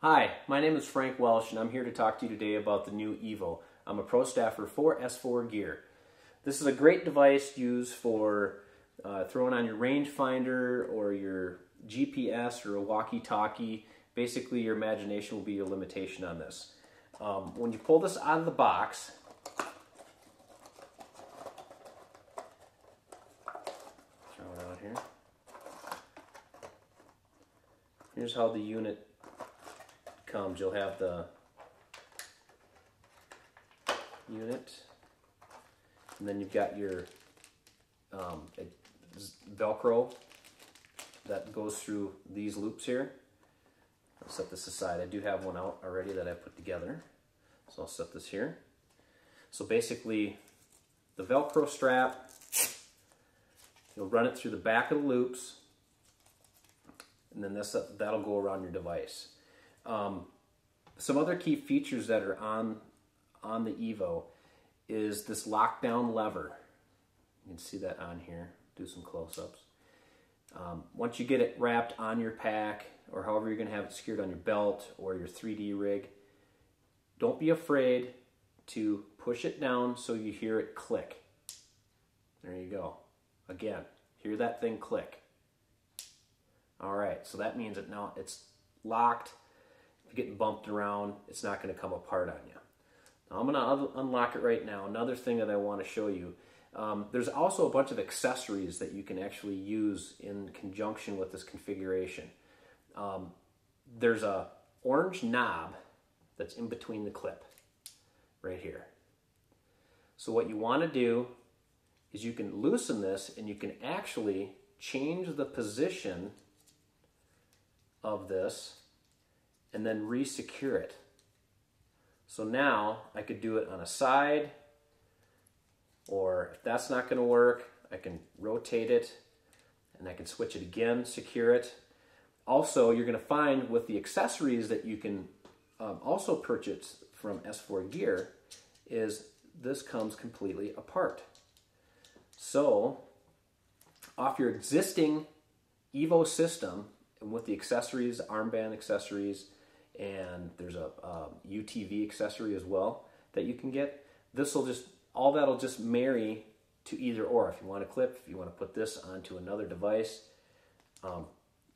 Hi, my name is Frank Welsh and I'm here to talk to you today about the new Evo. I'm a pro staffer for S4Gear. This is a great device used for throwing on your rangefinder or your GPS or a walkie-talkie. Basically, your imagination will be your limitation on this. When you pull this out of the box, throw it out here. Here's how the unit comes. You'll have the unit, and then you've got your Velcro that goes through these loops here. I'll set this aside. I do have one out already that I put together, so I'll set this here. So basically, the Velcro strap, you'll run it through the back of the loops, and then that'll go around your device. Some other key features that are on the Evo is this lockdown lever. You can see that on here. Do some close-ups. Once you get it wrapped on your pack, or however you're going to have it secured on your belt or your 3D rig, don't be afraid to push it down so you hear it click. There you go. Again, hear that thing click. All right, so that means that now it's locked. If you're getting bumped around, it's not going to come apart on you. Now, I'm going to unlock it right now. Another thing that I want to show you, there's also a bunch of accessories that you can actually use in conjunction with this configuration. There's a orange knob that's in between the clip right here. So what you want to do is you can loosen this and you can actually change the position of this and then re-secure it. So now I could do it on a side, or if that's not going to work, I can rotate it and I can switch it again, secure it. Also, you're going to find with the accessories that you can also purchase from S4Gear is this comes completely apart. So off your existing Evo system, and with the accessories, armband accessories, and there's a UTV accessory as well that you can get. All that'll just marry to either or. If you want to clip, if you want to put this onto another device,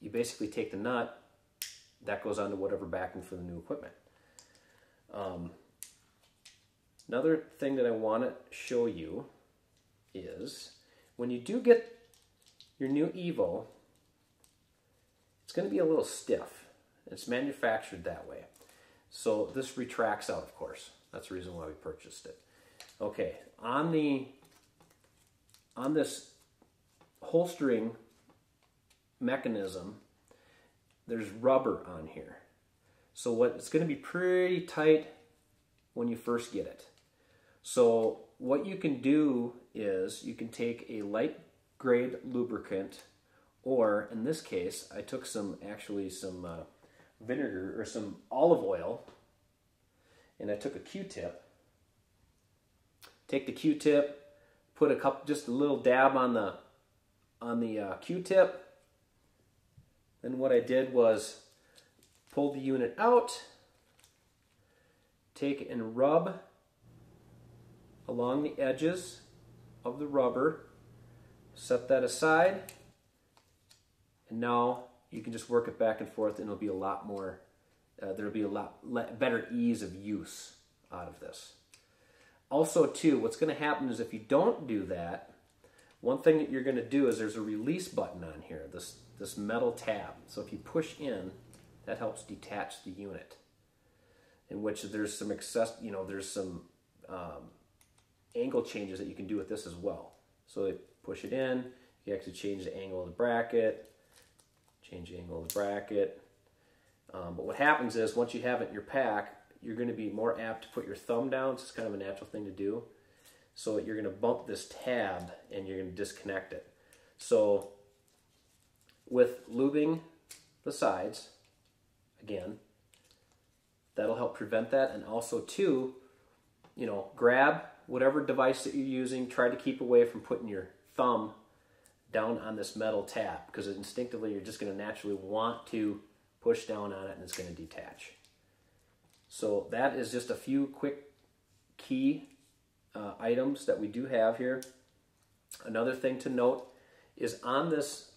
you basically take the nut, that goes onto whatever backing for the new equipment. Another thing that I want to show you is when you do get your new Evo, it's going to be a little stiff. It's manufactured that way. So this retracts out, of course. That's the reason why we purchased it. Okay, on this holstering mechanism, there's rubber on here. So it's going to be pretty tight when you first get it. So what you can do is you can take a light grade lubricant, or in this case, I took some vinegar or some olive oil, and I took a Q-tip. Take the Q-tip, put just a little dab on the Q-tip. Then what I did was pull the unit out, take and rub along the edges of the rubber, set that aside, and now you can just work it back and forth, and it'll be a lot more, there'll be a lot better ease of use out of this. Also, too, what's going to happen is if you don't do that, one thing that you're going to do is there's a release button on here, this metal tab. So if you push in, that helps detach the unit, in which there's some angle changes that you can do with this as well. So you push it in, you actually change the angle of the bracket, change the angle of the bracket. But what happens is once you have it in your pack, you're going to be more apt to put your thumb down. It's kind of a natural thing to do. So you're going to bump this tab and you're going to disconnect it. So with lubing the sides, again, that'll help prevent that. And also too, grab whatever device that you're using, try to keep away from putting your thumb down on this metal tab, because instinctively you're just going to naturally want to push down on it, and it's going to detach. So that is just a few quick key items that we do have here. Another thing to note is on this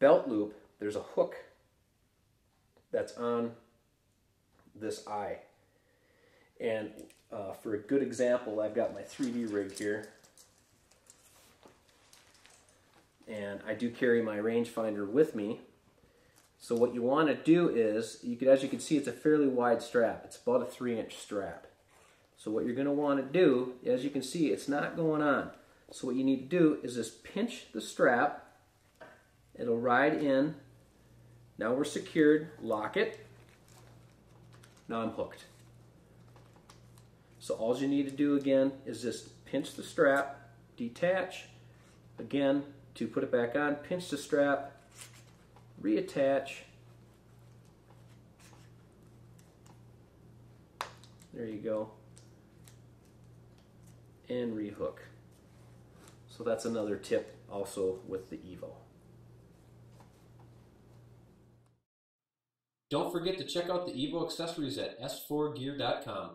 belt loop, there's a hook that's on this eye. And for a good example, I've got my 3D rig here. And I do carry my rangefinder with me. So what you want to do is, as you can see, it's a fairly wide strap. It's about a 3-inch strap. So what you're going to want to do, as you can see, it's not going on. So what you need to do is just pinch the strap. It'll ride in. Now we're secured. Lock it. Now I'm hooked. So all you need to do again is just pinch the strap, detach. Again, to put it back on, pinch the strap, reattach. There you go. And rehook. So that's another tip also with the Evo. Don't forget to check out the Evo accessories at S4Gear.com.